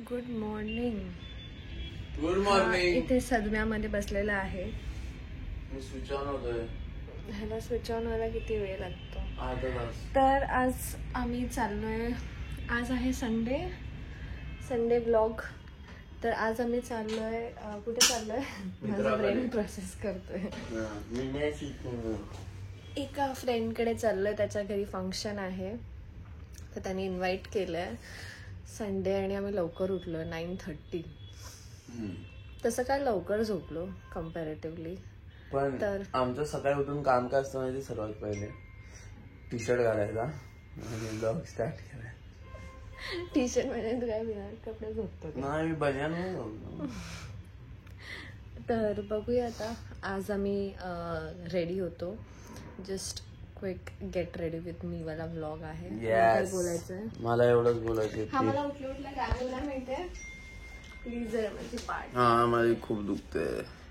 Good morning. Good morning. इथे सदम्यामध्ये बसलेला आहे. मी स्विच ऑन होतोय. ह्याला स्विच ऑन व्हायला किती वेळ लागतो? अर्धा तास. तर आज आम्ही चाललोय. आज आहे संडे ब्लॉग. तर आज आम्ही चाललोय. कुठे चाललोय? माझा ब्रेन प्रोसेस करतोय. एका फ्रेंडकडे चाललोय. त्याच्या घरी फंक्शन आहे, तर त्याने इन्व्हाइट केलंय. संडे आणि आम्ही लवकर उठलो 9:30. तसं काय लवकर झोपलो कम्पॅरेटिव्हली. पण आमचं सकाळी उठून काम काय असतं माहिती? सर्वात पहिले टी शर्ट घालायचा आणि ब्लॉग स्टार्ट करायचा. टी शर्ट म्हणजे तू काय बिना कपडे झोपतो? नाही, मी बनियान झोपलो. तर बघूया आता. आज आम्ही रेडी होतो. Just quick gate ready with मी वाला व्लॉग आहे. बोलायचंय मला एवढंच बोलायचं. हा, मला उठल्या काय बोलायला माहितीये? प्लीज जरा माझी पाठ. हा, माझी खूप दुखते.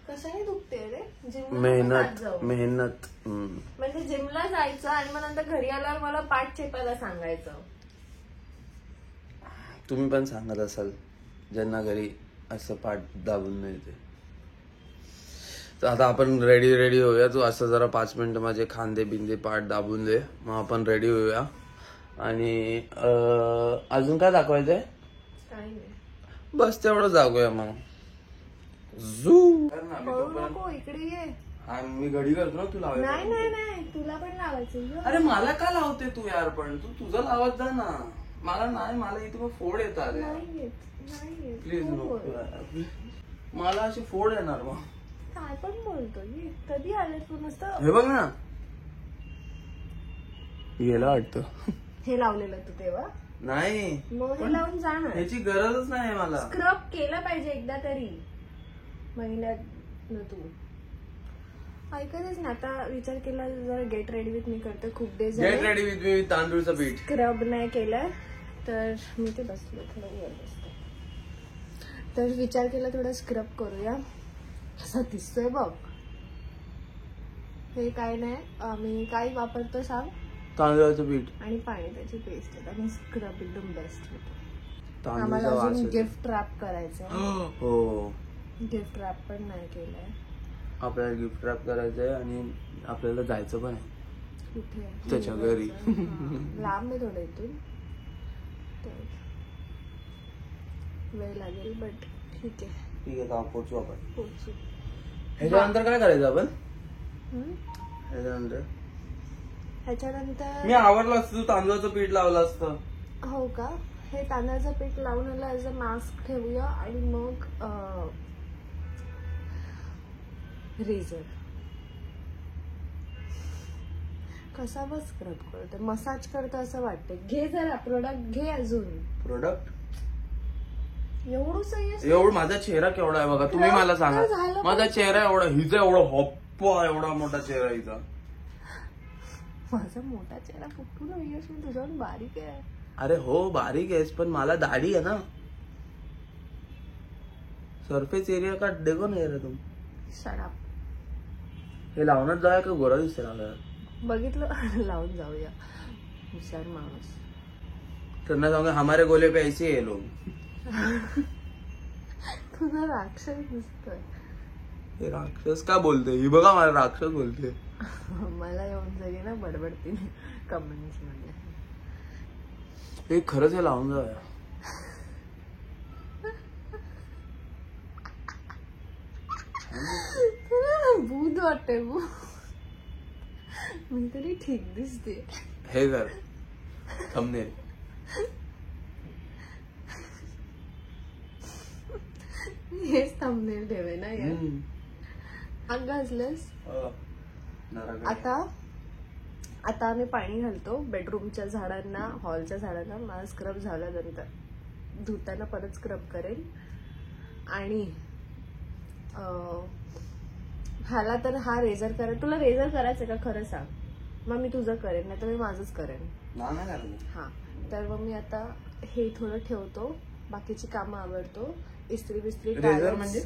कशाने दुखते रे? मेहनत. म्हणजे जिमला जायचं आणि मग नंतर घरी आल्यावर मला पाठ चेपायला सांगायचं. तुम्ही पण सांगत असाल ज्यांना घरी असं पाठ दाबून नाही येते. तर आता आपण रेडी होऊया. तू असं जरा 5 मिनिटं माझे खांदे बिंदे पाठ दाबून दे, मग आपण रेडी होऊया. आणि अजून काय दाखवायचंय? काही नाही, बस तेवढं दाखवूया. मग झू नको इकडे ये. मी घडी करतो ना, तू लावायचं. नाही तुला पण लावायचं. अरे मला का लावते तू यार? पण तू तुझं लावत जा ना. मला नाही, मला इथे मग फोड येतात. प्लीज नको. मला अशी फोड येणार. मग काय पण बोलतो? कधी आले तू? नुसतं हे बघ ना, गेला वाटतं. हे लावलेलं तू तेव्हा? नाही, मग हे लावून जा ना. ह्याची गरजच नाही मला. स्क्रब केलं पाहिजे एकदा तरी महिन्यात. तू ऐकतच ना. आता विचार केला जरा गेट रेडी विथ मी करते. खूप days get ready with me तांदूळचं पीठ. स्क्रब नाही केलं तर मी ते बसलो थोडं वर बसते. तर विचार केला थोडं स्क्रब करूया. कसा दिसतोय बघ. हे काय नाही, मी काय वापरतो सांग? तांदळाचं पीठ आणि पाणी, त्याची पेस्ट आहे आणि स्क्रब एकदम बेस्ट होतो. तांदळाचा आम्हाला वास अजून येतो. गिफ्ट रॅप करायचं. हो, गिफ्ट रॅप पण नाही केलंय. आपल्याला गिफ्ट रॅप करायचंय आणि आपल्याला जायचं पण आहे. कुठे? त्याच्या घरी. लांब आहे थोडं इथून, तर वेळ लागेल, बट ठीक आहे. ठीक आहे, पोहोचू आपण. पोहोचू. ह्याच्यानंतर काय करायचं आपण? ह्याच्यानंतर मी आवरलं असतं, तू तांदळाचं पीठ लावलं असतं. हो का? हे तांदळाचं पीठ लावून आलं ऍज अ मास्क ठेवूया. आणि मग रेझर कसा बस स्क्रब करतो, मसाज करतो असं वाटतं. घे जरा प्रोडक्ट घे. अजून प्रोडक्ट एवढं माझा चेहरा केवढा आहे बघा. तुम्ही मला सांगा, माझा चेहरा एवढा, हिचा एवढा हप्पा, एवढा मोठा चेहरा हिचा. माझा मोठा चेहरा कुठून होईस? मी तुझ्याहून बारीक आहे. अरे हो, बारीक आहेस, पण मला दाढी आहे ना. सरफेस एरिया का देखो नाही रे तुम. शट. हे लावण्यात जाऊया का गोरा दिसते ना? बघितलं, लावून जाऊया. हुशार माणूस. त्यांना सांगा हमारे गोले पे ऐसे है लोग. तुझा राक्षस दिसतोय. हे राक्षस का बोलते? ही बघा मला राक्षस बोलते. मला येऊन जाईल ना बडबडती कमेंट्स मध्ये. हे खरंच हे लावून जाऊया. भूत वाटते. मी तरी ठीक दिसते. हे कर थंबनेल. हेच थंबनेल ठेवे ना यार. घासलंस. आता आम्ही पाणी घालतो बेडरूमच्या झाडांना, हॉलच्या झाडांना. मला स्क्रब झाल्यानंतर धुताना परत स्क्रब करेन. आणि ह्याला तर हा रेझर करेन. तुला रेझर करायचं का खरं सांग? मग मी तुझं करेन, नाही तर मी माझंच करेन. हा, तर मग मी आता हे थोडं ठेवतो, बाकीची कामं आवडतो. इस्त्री बिस्त्री म्हणजे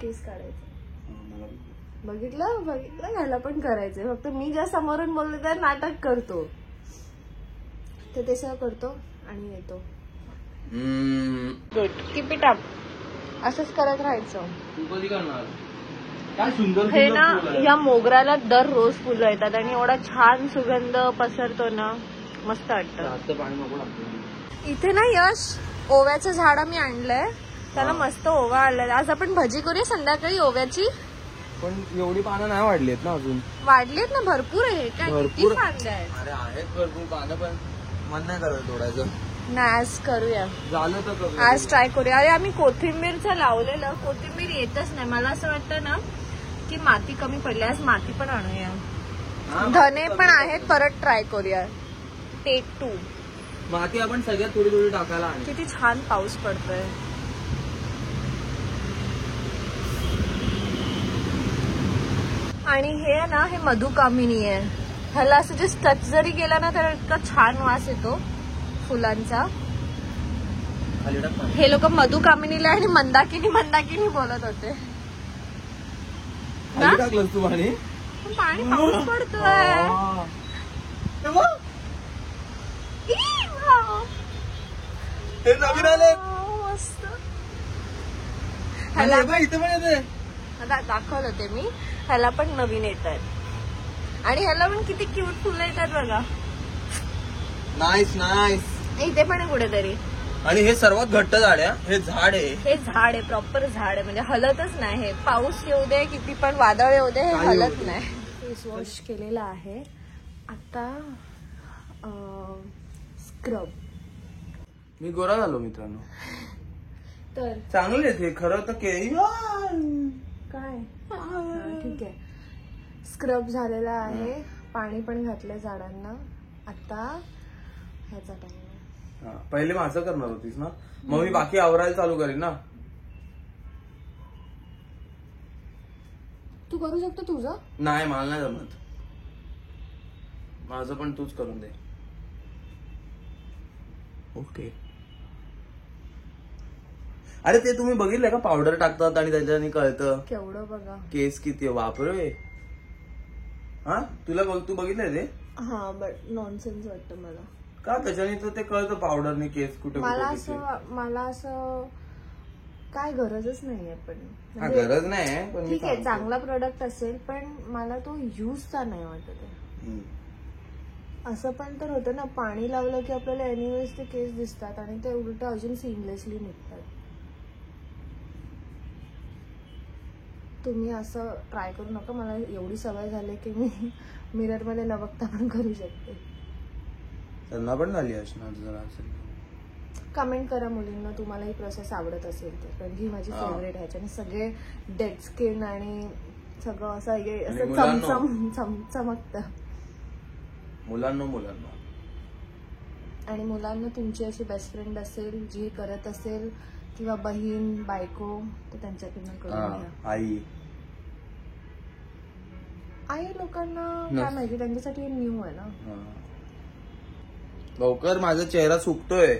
केस काढायचं. बघितलं ह्याला पण करायचंय. फक्त मी ज्या समोरून बोलले त्या नाटक करतो, तर ते सगळं करतो आणि येतो. Good, keep it up. असंच करत राहायचं. तू कधी करणार? काय सुंदर हे ना, या मोगऱ्याला दररोज फुलं येतात आणि एवढा छान सुगंध पसरतो ना, मस्त वाटतं. जास्त पाणी नको लागतं. इथे ना यश ओव्याचं झाड आम्ही आणलंय, त्याला मस्त ओवा आलाय. आज आपण भजी करूया संध्याकाळी ओव्याची. पण एवढी पानं नाही वाढलीत ना अजून. वाढलीत ना, भरपूर आहे. काय भरपूर वाढले आहेत? अरे आहेत भरपूर पानं, पण मन नाही करत तोडायचं. नाही, आज करूया. झालं तर करूया. आज ट्राय करूया. अरे आम्ही कोथिंबीरचं लावलेलं, कोथिंबीर येतच नाही. मला असं वाटतं ना की माती कमी पडली. आज माती पण आणूया. धने पण आहेत, परत ट्राय करूया. टेक 2. माती आपण सगळ्यात थोडी थोडी टाकायला आणू. किती छान पाऊस पडतोय. आणि हे ना, हे मधुकामिनी आहे. ह्याला असं जे टच जरी केला ना तर इतका छान वास येतो फुलांचा. हे लोक मधुकामिनीला आणि मंदाकिनी बोलत होते. टाकलं तू पाणी? पाणी पाऊस पडतोय. हे नवीन आले. मस्त. इथे पण येते. दाखवत होते मी. ह्याला पण नवीन येत आहेत आणि ह्याला पण किती क्यूट फुलं येतात बघा. Nice nice. इथे पण आहे कुठेतरी. आणि हे सर्वात घट्ट झाड आहे. हे झाड आहे. हे झाड आहे, प्रॉपर झाड आहे. म्हणजे हलतच नाही. हे पाऊस येऊ दे, किती पण वादळ येऊ दे, हे हलत नाही. फेस वॉश केलेला आहे. आता स्क्रब. मी गोरा झालो मित्रांनो. तर चांगले हे खरं तर काय ठीक आहे. स्क्रब झालेला आहे, पाणी पण घातलंय झाडांना. आता ह्याचा टाइम. पहिले माझं करणार होतीस ना, मग मी बाकी आवरायला चालू करीन ना. तू करू शकतो तुझं. नाही, मला नाही जमत. माझं पण तूच करून दे. ओके. अरे ते तुम्ही बघितलंय का, पावडर टाकतात आणि त्याच्याने कळतं केवढं बघा केस किती वापरे. हा तुला तू बघितलंय ते? हा, बट नॉनसेन्स वाटतं मला. का? त्याच्याने तर ते कळतं पावडरने केस कुठे. मला असं काय गरजच नाहीये. पण गरज नाही, पण ठीक आहे, चांगला प्रोडक्ट असेल, पण मला तो युजचा नाही वाटत. असं पण तर होतं ना, पाणी लावलं की आपल्याला एनिवेज ते केस दिसतात आणि ते उलट अजून सीमलेसली निघतात. तुम्ही असं ट्राय करू नका. मला एवढी सवय झाली की मी मिरर मध्ये न बघता पण करू शकते. त्यांना पण झाली असणार जरा. कमेंट करा मुलींना, तुम्हाला ही प्रोसेस आवडत असेल तर, कारण ही माझी फेवरेट. ह्याच्याने सगळे डेड स्किन आणि सगळं असं चमकतं. मुलांना आणि मुलांना तुमची अशी बेस्ट फ्रेंड असेल जी करत असेल, किंवा बहीण बायको, तर त्यांच्याकडनं करून घ्या. आई लोकांना काय माहिती, त्यांच्यासाठी न्यू आहे ना. लवकर माझा चेहरा सुकतोय.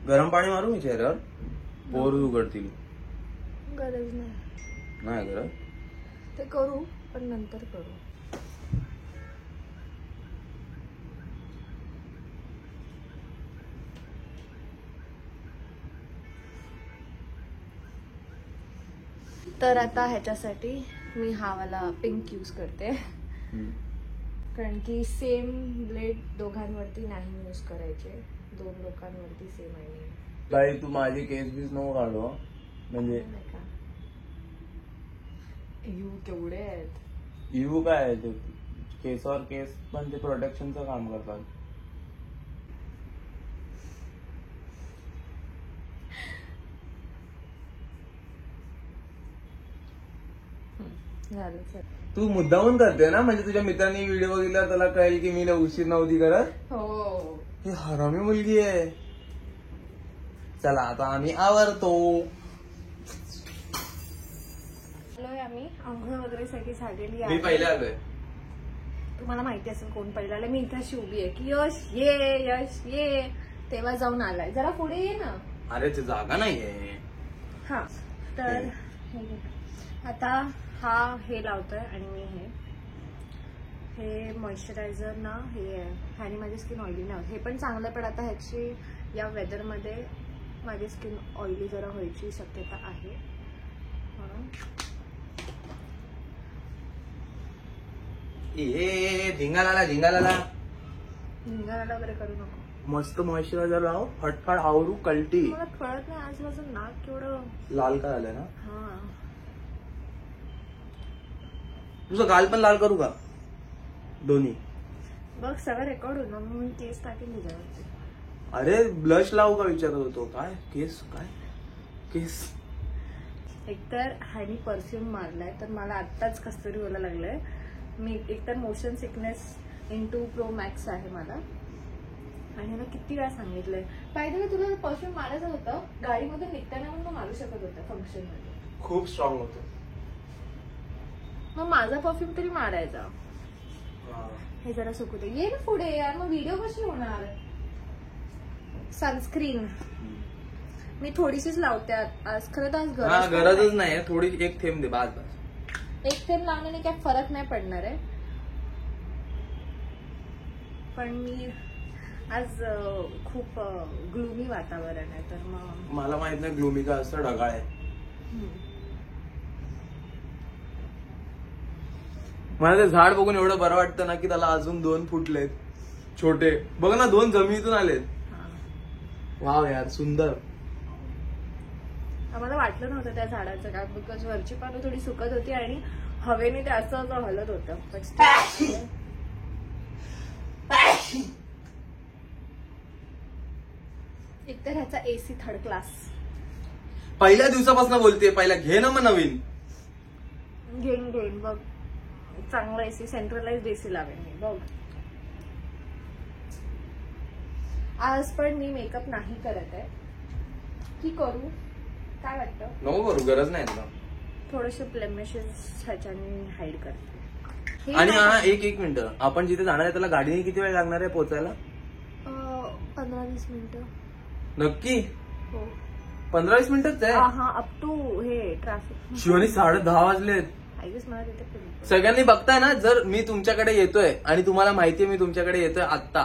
गरम पाणी मारू मी चेहऱ्यावर? पोर उघडतील. गरज नाही गरज. ते करू, पण नंतर करू. तर आता ह्याच्यासाठी मी हा वाला पिंक यूज करते, कारण की सेम ब्लेड दोघांवरती नाही यूज करायचे. 2 लोकांवरती सेम आहे. बाई तू माझी केस बीस नको काढू. म्हणजे यू केवढे आहेत. यू काय आहे ते, केसावर केस पण ते प्रोटेक्शनचं काम करतात. तू मुद्दामून करते ना, म्हणजे तुझ्या मित्रांनी व्हिडिओ बघितला त्याला कळेल की मी उशीर नव्हती करत. हो, ही हरामी मुलगी आहे. चला आता आम्ही आवरतो. आम्ही आंघोळ वगैरे सगळी झालेली मी पहिले आलोय. तुम्हाला माहिती असेल कोण पहिले आलं. मी इथे अशी उभी आहे की यश ये, तेव्हा जाऊन आलाय. जरा पुढे ये ना. अरे ते जागा नाहीये. हा, तर आता हा हे लावतोय आणि मी हे मॉइश्चरायझर ना, ह्याने माझी स्किन ऑइली नाही होत. हे पण चांगलं, पण आता ह्याची या वेदरमध्ये माझी स्किन ऑइली जरा व्हायची शक्यता आहे म्हणून. झिंगाला वगैरे करू नको. मस्त मॉइश्चरायझर लाव, फटफट आवरू कल्टी. मला कळत नाही आज माझं नाक केवढं लाल का झालंय ना. हा, तुझं गाल पण लाल करू का? दोन्ही बघ सगळं रेकॉर्ड होईल. मग मी केस टाकेन तुझ्यावरती. अरे ब्लश लावू का विचारत होतो. काय केस, काय केस. एकतर ह्यानी परफ्यूम मारलाय तर मला आत्ताच कस्तुरी व्हायला लागलंय. मी एकतर मोशन सिकनेस इन2 Pro Max आहे मला, आणि मला किती वेळा सांगितलंय. पाहिजे तुला परफ्यूम मारायचं होतं गाडीमध्ये निघताना, पण मारू शकत होतं फंक्शन मध्ये. खूप स्ट्रॉंग होतं. मग माझा परफ्यूम तरी मारायचा. हे जरा सुकू दे. ये ना पुढे यार, मग व्हिडिओ कशी होणार. सनस्क्रीन मी थोडीशीच लावते आज. खरं तर आज गरजच नाही. थोडी एक थेंब दे बस. एक थेंब लावण्याने काय फरक नाही पडणार आहे. पण मी आज खूप ग्लूमी वातावरण आहे, तर मग मला माहित नाही ग्लूमी का असतं. ढगाळ आहे. मला ते झाड बघून एवढं बरं वाटतं ना की त्याला अजून 2 फुटलेत छोटे. बघ ना, 2 जमिनीतून आलेत. वाव यार, सुंदर. आम्हाला वाटलं नव्हतं त्या झाडाचं काय, बिकॉज वरची पानं थोडी सुकत होती आणि हवेने ते असं हलत होतं. एकतर ह्याचा AC 3rd क्लास. पहिल्या दिवसापासून बोलते. पहिला घे ना मग नवीन. घेईन बघ. चांगला AC, सेंट्रलाइज्ड AC लावेन मी बघ. आज पण मी मेकअप नाही करत आहे की करू, काय वाटतं? नको करू, गरज नाही तुला. थोडेसे ब्लेमिशेस ह्याच्याने हाईड करते. आणि हा एक मिनिट, आपण जिथे जाणार आहे त्याला गाडीने किती वेळ लागणार आहे पोहोचायला? 15-20 मिनिटं. नक्की? हो, 15-20 मिनिटच आहे. हा, अप टू हे ट्रॅफिक. शिवानी 10:30 वाजलेत. आय गेस मला तिथे सगळ्यांनी बघताय ना, जर मी तुमच्याकडे येतोय आणि तुम्हाला माहितीये मी तुमच्याकडे येतोय आत्ता,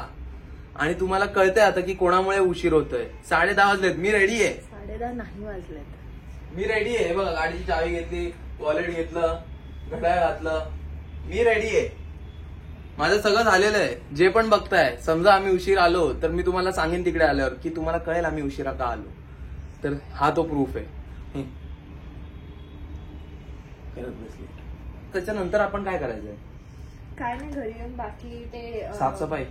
आणि तुम्हाला कळतंय आता की कोणामुळे उशीर होतोय. 10:30 वाजलेत. मी रेडी आहे. 10:30 नाही वाजलेत. मी रेडी आहे. बघा, गाडीची चावी घेतली, वॉलेट घेतलं, घड्याळ घातलं. मी रेडी आहे. माझं सगळं झालेलं आहे. जे पण बघताय, समजा आम्ही उशीर आलो तर मी तुम्हाला सांगेन तिकडे आल्यावर की तुम्हाला कळेल आम्ही उशिरा का आलो. तर हा तो प्रूफ आहे. करत बसली. त्याच्यानंतर आपण काय करायचंय? काय नाही, घरी येऊन बाकी ते साफसफाई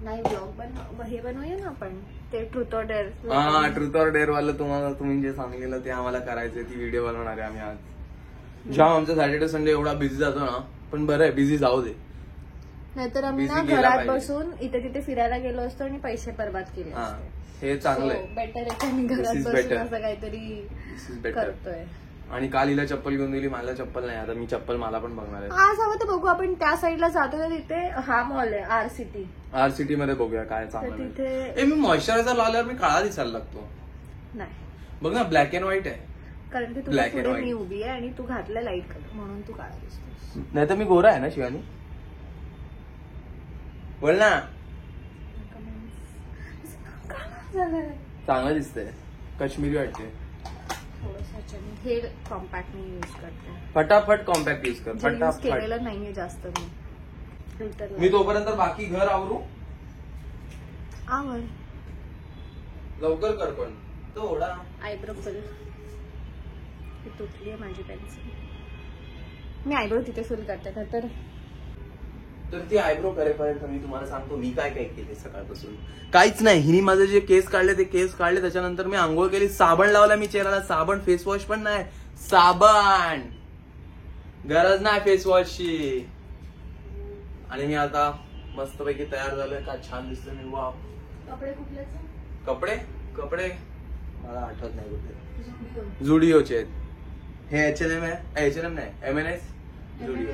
नाही, ब्लॉग हे बनवूया ना आपण, ते ट्रुथ ऑर डेअर. हा, ट्रुथ ऑर डेअर वाला तुम्ही जे सांगितलेलं ते आम्हाला करायचंय. ती व्हिडिओ बनवणार आहे आम्ही आज. जेव्हा आमचा सॅटर्डे संडे एवढा बिझी जातो ना, पण बरं आहे, बिझी जाऊ दे. नाहीतर आम्ही ना घरात बसून इथे तिथे फिरायला गेलो असतो आणि पैसे बर्बाद केले असते. हे चांगलंय. बेटर आहे की आम्ही घरात बसून असं काहीतरी करतोय. आणि काल हिला चप्पल घेऊन दिली, मला चप्पल नाही. आता मी चप्पल मला पण बघणार आहे. आज हवं तर बघू, आपण त्या साईडला जातो ना, तिथे हा मॉल आहे आर सिटी मध्ये बघूया काय चांगलं. तिथे मी मॉइश्चरायझर लावल्यावर मी काळा दिसायला लागतो. नाही, बघ ना, ब्लॅक अँड व्हाईट आहे. कारण की तुला पुढे मी उभी आहे आणि तू घातलं लाईट कलर म्हणून तू काळा दिसतोस. नाही तर मी गोरा आहे ना शिवानी. बोल ना. चांगलं दिसतंय, काश्मीरी वाटते. हे कॉम्पॅक्ट मी यूज करते. फटाफट कॉम्पॅक्ट यूज कर. फटाफट केलेलं नाहीये जास्त मी तोपर्यंत बाकी घर आवरू. आवर लवकर कर. पण थोडा आयब्रो फिल तुटली आहे माझी पेन्सिल. मी आयब्रो तिथे फिल करते. तर ती आयब्रो करेपर्यंत मी तुम्हाला सांगतो मी काय काय केले सकाळपासून. काहीच नाही. हिने माझे जे केस काढले ते केस काढले. त्याच्यानंतर मी आंघोळ केली, साबण लावला मी चेहऱ्याला. साबण, फेस वॉश पण नाही, साबण. गरज नाही फेस वॉशची. आणि मी आता मस्तपैकी तयार झालोय. का छान दिसतोय मी. वाव. कपडे कुठले? कपडे मला आठवत नाही कुठले. झुडिओचे आहेत हे. H&M आहे. H&M नाही, M&S. Zudio,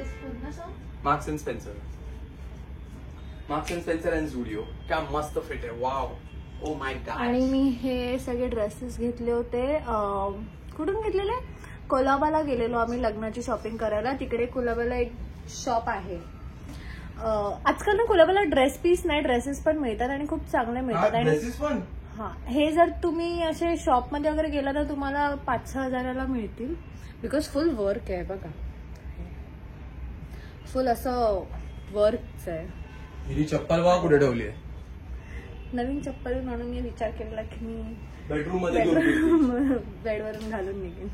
marks and Spencer and Zudio. क्या मस्त फिट आहे. Wow, oh my God. आणि मी हे सगळे ड्रेसेस घेतले होते. कुठून घेतलेले? कोलाबाला गेलेलो आम्ही लग्नाची शॉपिंग करायला. तिकडे कोलाबाला एक शॉप आहे आजकाल ना कोल्हापूरला ड्रेस पीस नाही, ड्रेसेस पण मिळतात आणि खूप चांगले मिळतात. आणि हा, हे जर तुम्ही असे शॉपमध्ये वगैरे गेला तर तुम्हाला 5-6 हजाराला मिळतील. बिकॉज फुल वर्क आहे बघा, फुल असं वर्कच आहे. ही चप्पल बघा कुठे ठेवली आहे. नवीन चप्पल म्हणून मी विचार केला की मी बेडरूम मध्ये बेडवरून घालून निघेन.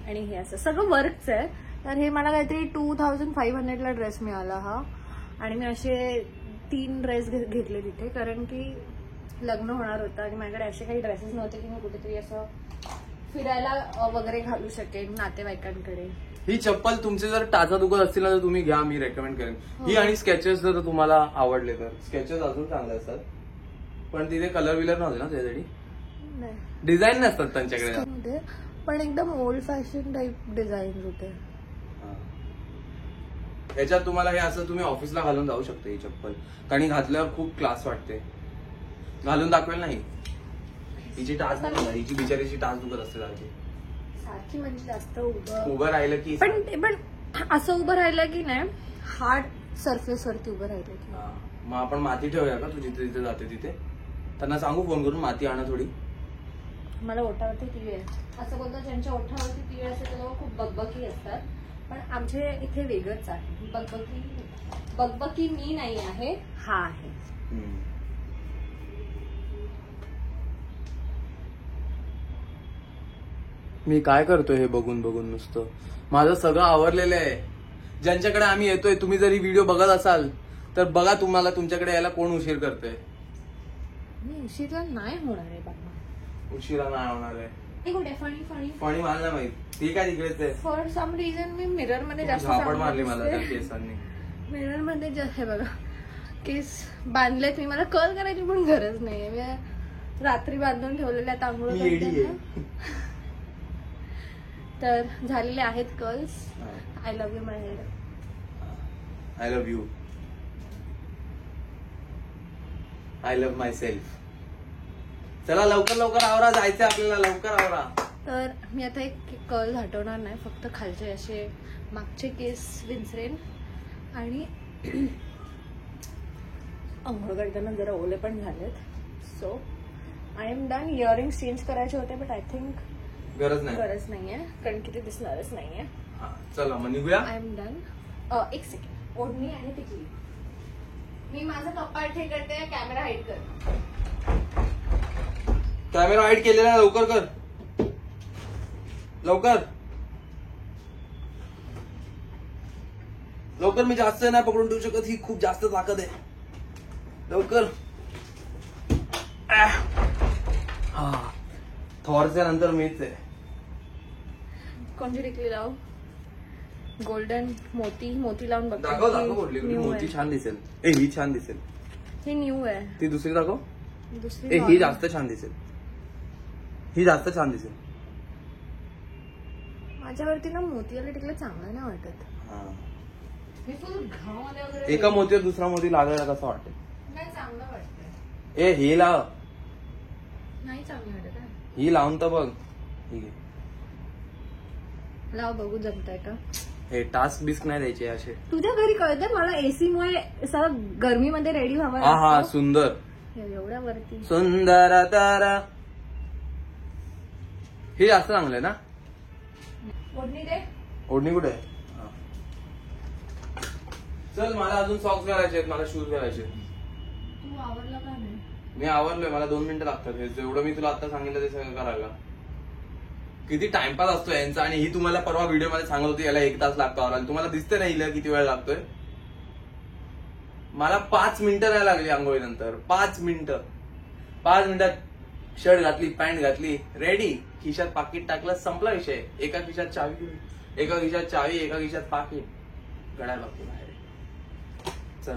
आणि हे असं सगळं वर्कच आहे. तर हे मला काहीतरी 2500 ला ड्रेस मिळाला हा. आणि मी असे 3 ड्रेस घेतले तिथे, कारण की लग्न होणार होतं आणि माझ्याकडे असे काही ड्रेसेस नव्हते की मी कुठेतरी असं फिरायला वगैरे घालू शकेन नातेवाईकांकडे. ही चप्पल तुमचे जर टाचा दुखत असतील ना तर तुम्ही घ्या, मी रेकमेंड करेन ही. आणि स्केचेस जर तुम्हाला आवडले तर स्केचेस अजून चांगले असतात, पण तिथे कलर विलर नव्हते ना त्यासाठी, डिझाईन नसतात त्यांच्याकडे, पण एकदम ओल्ड फॅशन टाईप डिझाईन होते. याच्यात तुम्हाला हे असं तुम्ही ऑफिसला घालून जाऊ शकता ही चप्पल, कारण घातल्यावर खूप क्लास वाटते. घालून दाखवेल नाही हिची टाच नाही, हिची बिचारीची टाच दुखत असते सारखी म्हणजे जास्त उभं राहिलं की, पण असं उभं राहिलं की नाही हार्ड सरफेस वरती उभं राहिलं की. मग आपण माती ठेवूया का, तू जिथे जिथे जाते तिथे त्यांना सांगू फोन करून माती आणा थोडी. मला ओठावरती तिळ आहे असं बोलतात, ज्यांच्या ओठावरती तिळ असते ते लोक खूप बकबकी असतात, पण आमच्या इथे वेगळंच आहे. बकबकी मी नाही आहे, हा आहे. मी काय करतोय हे बघून बघून नुसतं, माझं सगळं आवरलेलं आहे. ज्यांच्याकडे आम्ही येतोय, तुम्ही जर ही व्हिडिओ बघत असाल तर बघा तुम्हाला तुमच्याकडे यायला कोण उशीर करतोय. उशिरा नाही होणार आहे बाबा, उशिरा नाही होणार आहे. कुठे फणी फणी फणी मला नाही माहित, ठीक आहे तिकडेच आहे. फॉर सम रिझन मी मिरर मध्ये जास्त झापड मारली मला त्या केसांनी. मिरर मध्ये हे बघा केस बांधलेत मी, मला कर्ल करायची पण गरज नाहीये, मी रात्री बांधून ठेवलेल्या तांबूळ तर झालेले आहेत curls. I love you my hair. I love you. I love my self. चला लवकर लवकर आवरा, जायचंय आपल्याला, लवकर आवरा. तर मी आता एक कर्ल हटवणार नाही, फक्त खालचे असे मागचे केस विंचरेन आणि अंघोळ करताना जरा ओले पण झालेत. So I am done. Earrings change करायचे होते बट आय थिंक गरज नाहीये, कारण की ते दिसणारच नाहीये. चला मग निघूया. I am done. एक सेकंड, ओढणी आणि टिकली. मी माझा कपाट हे करते, कॅमेरा हाईड कर. कॅमेरा हाईड केलेला, लवकर कर लवकर लवकर. मी जास्त नाही पकडून ठेवू शकत, ही खूप जास्त ताकद आहे. लवकर. थॉरच्या नंतर मीच आहे. कोणती टिकली लाव? गोल्डन मोती लावून बघ. दाखव कुठली मोती छान दिसेल. ही छान दिसेल, ही न्यू आहे. ती दुसरी दाखव. दुसरी ही जास्त छान दिसेल, ही जास्त छान दिसेल. माझ्यावरती ना मोतीवाला टिकलं चांगलं नाही वाटत. मी फुल घामध्ये वगैरे एका मोतीवर दुसरा मोती लागायला कसं वाटत? नाही चांगलं वाटतंय. ही लाव. नाही चांगलं वाटत. ही लावून तर बघ. लाव बघू जमतंय का. हे टास्क बिस्क नाही द्यायचे असे. तुझ्या घरी कळतंय मला एसी मुळे सगळं गरमीमध्ये रेडी व्हावं. हा सुंदर, एवढ्या वरती सुंदर तारा. हे जास्त चांगलंय ना. ओढणी दे. ओढणी कुठे आहे? चल मला अजून सॉक्स घालायचे आहेत, मला शूज घालायचे. तू आवरला का नाही? मी आवरलोय, मला 2 मिनिटं लागतात. हे जेवढं मी तुला आता सांगितलं ते सगळं करायला. किती टाइमपास असतो यांचा. आणि ही तुम्हाला परवा व्हिडिओ मध्ये सांगत होती याला 1 तास लागतो आवरायला. तुम्हाला दिसते नाही हिला किती वेळ लागतोय. मला 5 मिनिटं नाही लागली आंघोळीनंतर. 5 मिनिटं. 5 मिनिटात शर्ट घातली, पॅन्ट घातली, रेडी. खिशात पाकिट टाकलं, संपला विषय. एका खिशात चावी, एका खिशात पाकिट. गड्या लागतो बाहेर.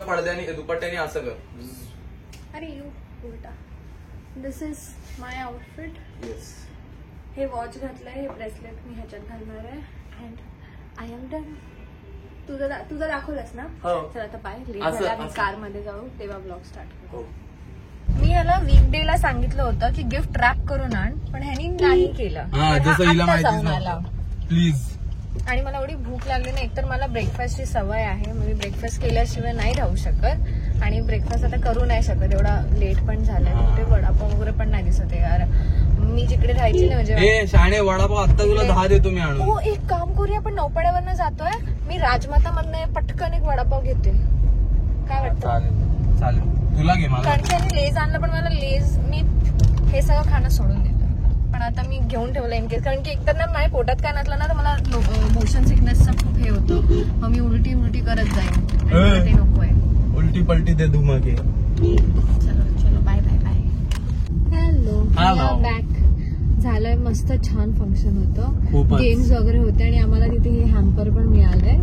पडद्याने दुपट्ट्याने असं कर. अरे यू उलटा. दिस इज माय आउटफिट. येस. हे वॉच घातलंय, हे ब्रेसलेट मी ह्याच्यात घालणार आहे. And I am done. तुझं दाखवलंस ना. चल आता बाय. लेट झाला, मी कार मध्ये जाऊ तेव्हा ब्लॉग स्टार्ट करू. मी याला वीकडे ला सांगितलं होतं की गिफ्ट रॅप करून आण, पण ह्यानी नाही केलं. जसं हिला माहिती प्लीज आणि मला एवढी भूक लागली ना. एकतर मला ब्रेकफास्टची सवय आहे, मी ब्रेकफास्ट केल्याशिवाय नाही राहू शकत आणि ब्रेकफास्ट आता करू नाही शकत, एवढा लेट पण झालाय. कुठे वडापाव वगैरे पण नाही दिसत आहे यार. मी जिकडे राहायची ना म्हणजे शाणे वडापाव आता तुला 10 देतो मी आणून. हो एक काम करूया, आपण नौपाड्यावरनं जातोय, मी राजमाता मधनं पटकन एक वडापाव घेते, काय वाटतं? चालेल तुला घे. मला कारण की आम्ही लेज आणलं, पण मला लेज मी हे सगळं खाणं सोडून दिलं. पण आता मी घेऊन ठेवलं इन केस, कारण की एकतर ना माझ्या पोटात काय नसलं ना तर मला मोशन सिकनेसचं खूप हे होतं, मग मी उलटी करत जाईन, ते नको आहे. उलटी पलटी दे दू मग. चलो bye bye bye. Hello back. झालंय, मस्त छान फंक्शन होतं, गेम्स वगैरे होते आणि आम्हाला तिथे हे हॅम्पर पण मिळालंय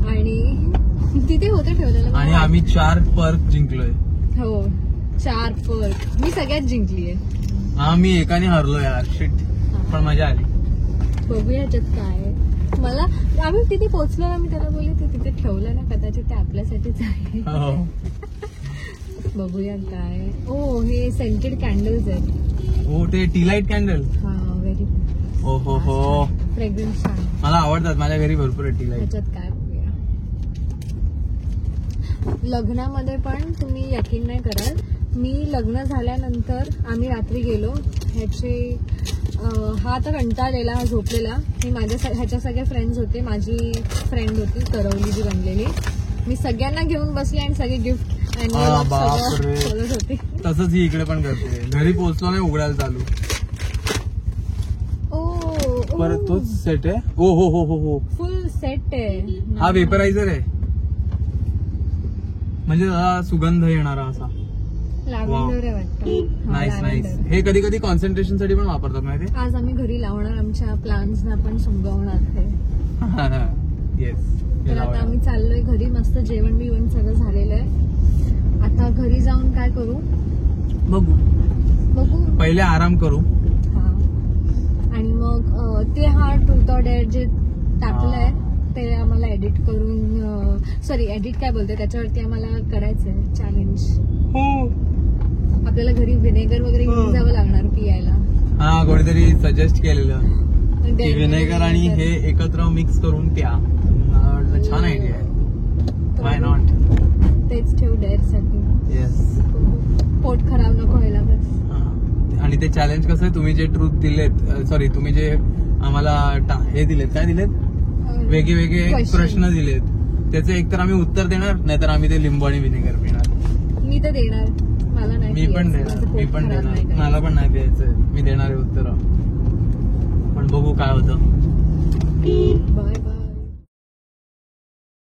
आणि तिथे होतं ठेवलेलं आणि आम्ही 4 पर्क जिंकलोय. हो 4 पर्क, मी सगळ्यात जिंकलीये. हा मी एकाने हरलो यार, शिट, पण मजा आली. बघूया याच्यात काय. मला आम्ही तिथे पोहोचलो ना, मी त्याला बोलले ते तिथे ठेवलं ना, कदाचित ते आपल्यासाठीच आहे. बघूया काय. ओ हे सेंटेड कॅन्डल्स आहेत. हो ते टी लाईट कॅन्डल. हा व्हेरी. ओ हो फ्रेग्रन्स छान, मला आवडतात, माझ्या घरी भरपूर आहे टी लाईट. याच्यात काय. बघूया. लग्नामध्ये पण तुम्ही यकीन नाही कराल, मी लग्न झाल्यानंतर आम्ही रात्री गेलो, ह्याचे हा तर कंटाळलेला, हा झोपलेला. मी ह्याच्या सगळ्या फ्रेंड्स होते, माझी फ्रेंड होती करवली जी बनलेली, मी सगळ्यांना घेऊन बसले आणि सगळे गिफ्ट बोलत होते. तसंच ही इकडे पण करते, घरी पोहोचलो नाही उघडायला चालू. परत तोच सेट आहे. हो फुल सेट आहे. हा वेपरायझर आहे, म्हणजे सुगंध येणारा असा. लॅव्हेंडर आहे वाटतं. नाईस. हे कधी कधी कॉन्सन्ट्रेशन साठी पण वापरतात माहिती. आज आम्ही घरी लावणार, आमच्या प्लांट्सना पण सुंगवणार ते. येस. तर आता आम्ही चाललोय घरी, मस्त जेवण बिवण सगळं झालेलं आहे. आता घरी जाऊन काय करू बघू. पहिले आराम करू. हा आणि मग ते हा ट्रूथ ऑर डेअर जे टाकलंय ते आम्हाला एडिट करून, सॉरी एडिट काय बोलते, त्याच्यावरती आम्हाला करायचंय चॅलेंज. आपल्याला घरी व्हिनेगर वगैरे घेऊन जावं लागणार पियायला. हा कोणीतरी सजेस्ट केलेलं की व्हिनेगर आणि हे एकत्र मिक्स करून प्या. छान आयडिया आहे, व्हाय नॉट. तेच ठेव डेअर साठी. येस. पोट खराब नको व्हायला बस. आणि ते चॅलेंज कसं आहे, तुम्ही जे ट्रूथ दिलेत, सॉरी तुम्ही जे आम्हाला हे दिलेत, काय दिलेत, वेगळे प्रश्न दिलेत, त्याचे एकतर आम्ही उत्तर देणार, नाहीतर आम्ही ते लिंबू आणि व्हिनेगर पिणार. मी तर देणार, मला नाही. मी पण देणार, मला पण नाही द्यायचं, मी देणार आहे उत्तर. पण बघू काय होतं. Bye bye.